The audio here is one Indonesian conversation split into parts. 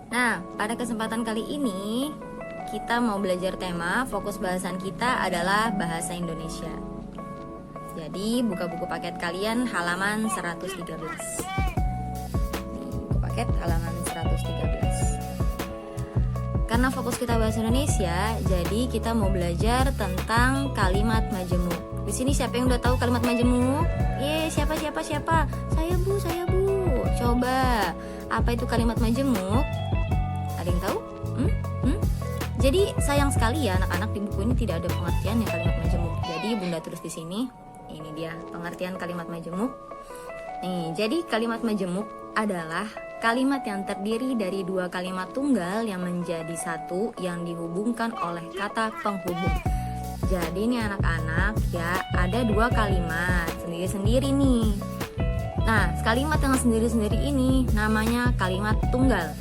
Nah, pada kesempatan kali ini kita mau belajar tema fokus bahasan kita adalah bahasa Indonesia. Jadi, buka buku paket kalian halaman 113. Nih, buku paket halaman 113. Karena fokus kita bahasa Indonesia, jadi kita mau belajar tentang kalimat majemuk. Di sini siapa yang udah tahu kalimat majemuk? Siapa? Saya bu. Coba, apa itu kalimat majemuk? Ada yang tahu? Jadi sayang sekali ya anak-anak, di buku ini tidak ada pengertian yang kalimat majemuk. Jadi Bunda tulis di sini. Ini dia pengertian kalimat majemuk. Nih, jadi kalimat majemuk adalah kalimat yang terdiri dari dua kalimat tunggal yang menjadi satu yang dihubungkan oleh kata penghubung. Jadi nih anak-anak ya, ada dua kalimat sendiri-sendiri nih. Nah, kalimat yang sendiri-sendiri ini namanya kalimat tunggal.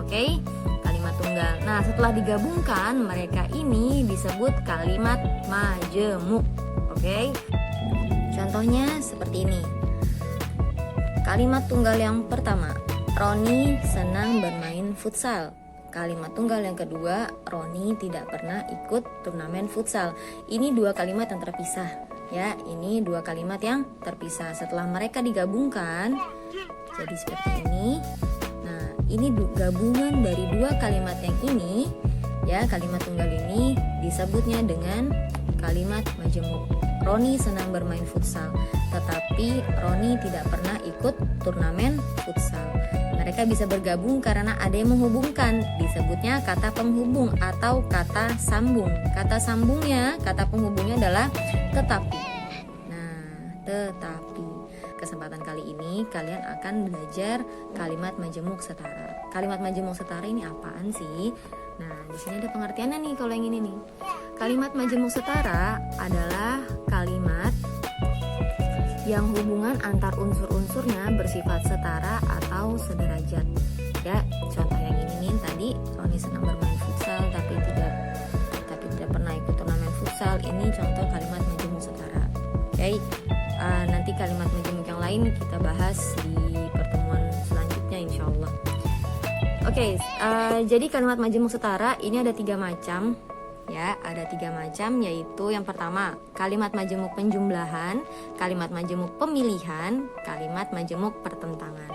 Oke? Kalimat tunggal. Nah, setelah digabungkan, mereka ini disebut kalimat majemuk. Oke? Contohnya seperti ini. Kalimat tunggal yang pertama, Roni senang bermain futsal. Kalimat tunggal yang kedua, Roni tidak pernah ikut turnamen futsal. Ini dua kalimat yang terpisah. Ya, ini dua kalimat yang terpisah. Setelah mereka digabungkan, jadi seperti ini. Nah, ini gabungan dari dua kalimat yang ini. Ya, kalimat tunggal ini disebutnya dengan kalimat majemuk. Roni senang bermain futsal, tetapi Roni tidak pernah ikut turnamen futsal. Mereka bisa bergabung karena ada yang menghubungkan, disebutnya kata penghubung atau kata sambung. Kata sambungnya, kata penghubungnya adalah tetapi. Nah, tetapi. Kesempatan kali ini kalian akan belajar kalimat majemuk setara. Kalimat majemuk setara ini apaan sih? Nah, di sini ada pengertiannya nih kalau yang ini nih. Kalimat majemuk setara adalah kalimat yang hubungan antar unsur-unsurnya bersifat setara atau sederajat. Ya, contoh yang ini nih tadi, Roni senang bermain futsal tapi tidak pernah ikut turnamen futsal. Ini contoh kalimat majemuk setara. Oke. Nanti kalimat majemuk yang lain kita bahas di pertemuan selanjutnya insyaallah. Oke, jadi kalimat majemuk setara ini ada 3 macam. Ya, ada 3 macam, yaitu yang pertama kalimat majemuk penjumlahan, kalimat majemuk pemilihan, kalimat majemuk pertentangan.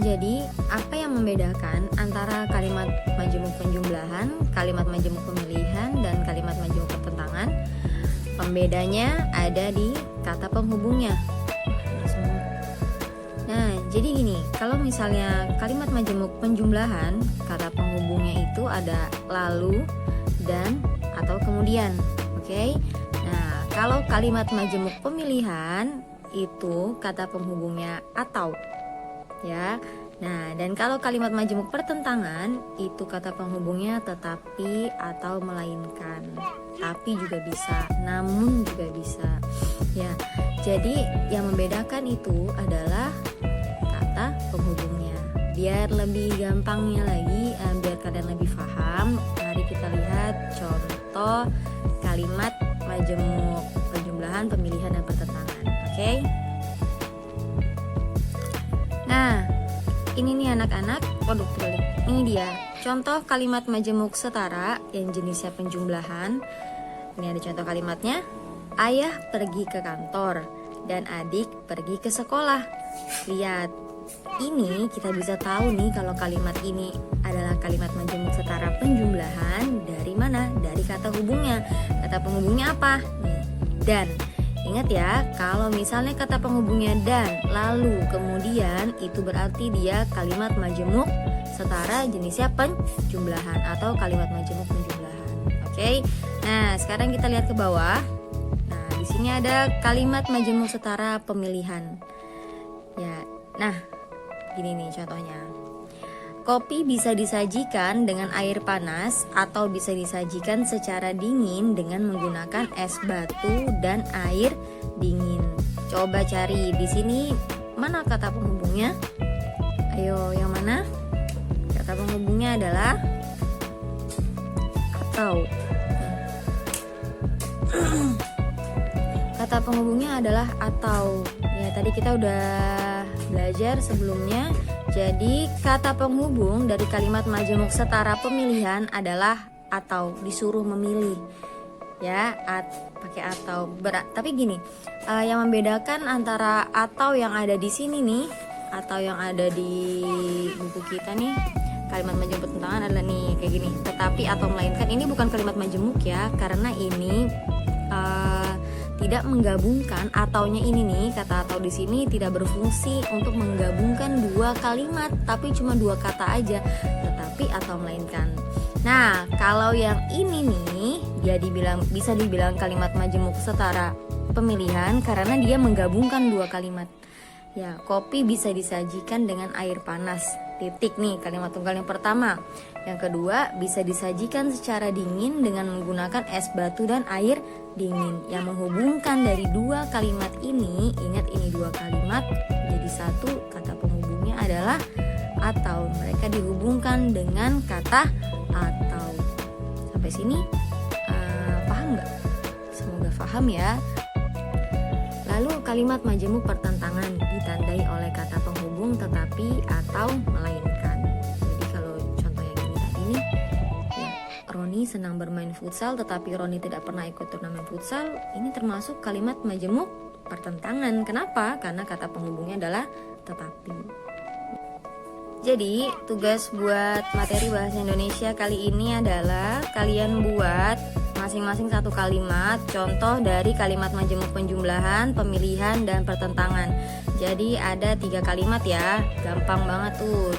Jadi, apa yang membedakan antara kalimat majemuk penjumlahan, kalimat majemuk pemilihan, dan kalimat majemuk pertentangan? Pembedanya ada di kata penghubungnya. Nah, jadi gini, kalau misalnya kalimat majemuk penjumlahan, kata penghubungnya itu ada lalu, dan, atau kemudian. Oke? Nah, kalau kalimat majemuk pemilihan itu kata penghubungnya atau. Ya. Nah, dan kalau kalimat majemuk pertentangan itu kata penghubungnya tetapi atau melainkan. Tapi juga bisa, namun juga bisa. Ya. Jadi yang membedakan itu adalah kata penghubungnya. Biar lebih gampangnya lagi, biar kalian lebih paham, mari kita lihat contoh kalimat majemuk penjumlahan, pemilihan, dan pertentangan. Oke? Nah, ini nih anak-anak, terbalik. Ini dia contoh kalimat majemuk setara yang jenisnya penjumlahan. Ini ada contoh kalimatnya. Ayah pergi ke kantor dan adik pergi ke sekolah. Lihat, ini kita bisa tahu nih kalau kalimat ini adalah kalimat majemuk setara penjumlahan dari mana? Dari kata hubungnya. Kata penghubungnya apa? Nih, dan. Ingat ya, kalau misalnya kata penghubungnya dan, lalu, kemudian, itu berarti dia kalimat majemuk setara jenisnya penjumlahan atau kalimat majemuk penjumlahan. Oke. Nah, sekarang kita lihat ke bawah. Nah, di sini ada kalimat majemuk setara pemilihan. Ya. Nah, gini nih contohnya. Kopi bisa disajikan dengan air panas atau bisa disajikan secara dingin dengan menggunakan es batu dan air dingin. Coba cari di sini mana kata penghubungnya? Ayo, yang mana? Kata penghubungnya adalah atau. Kata penghubungnya adalah atau. Ya, tadi kita udah belajar sebelumnya. Jadi kata penghubung dari kalimat majemuk setara pemilihan adalah atau, disuruh memilih. Ya, pakai atau. Tapi gini, yang membedakan antara atau yang ada di sini nih, atau yang ada di buku kita nih, kalimat majemuk pertentangan adalah nih kayak gini. Tetapi atau melainkan ini bukan kalimat majemuk ya, karena ini tidak menggabungkan. Ataunya ini nih, kata atau di sini tidak berfungsi untuk menggabungkan dua kalimat, tapi cuma dua kata aja. Tetapi atau melainkan. Nah, kalau yang ini nih, bisa dibilang kalimat majemuk setara pemilihan karena dia menggabungkan dua kalimat. Ya, kopi bisa disajikan dengan air panas. Titik nih kalimat tunggal yang pertama. Yang kedua, bisa disajikan secara dingin dengan menggunakan es batu dan air dingin. Yang menghubungkan dari dua kalimat ini, ingat ini dua kalimat jadi satu, kata penghubungnya adalah atau. Mereka dihubungkan dengan kata atau. Sampai sini paham nggak? Semoga paham ya. Lalu kalimat majemuk pertentangan ditandai oleh kata penghubung tetapi atau melainkan. Jadi kalau contoh yang ini tadi nih, ya, Roni senang bermain futsal tetapi Roni tidak pernah ikut turnamen futsal. Ini termasuk kalimat majemuk pertentangan. Kenapa? Karena kata penghubungnya adalah tetapi. Jadi tugas buat materi bahasa Indonesia kali ini adalah kalian buat masing-masing satu kalimat contoh dari kalimat majemuk penjumlahan, pemilihan, dan pertentangan. Jadi ada 3 kalimat ya, gampang banget tuh.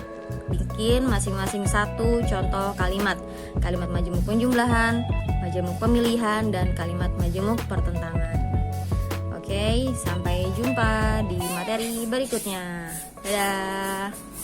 Bikin masing-masing satu contoh kalimat. Kalimat majemuk penjumlahan, majemuk pemilihan, dan kalimat majemuk pertentangan. Oke, sampai jumpa di materi berikutnya. Dadah.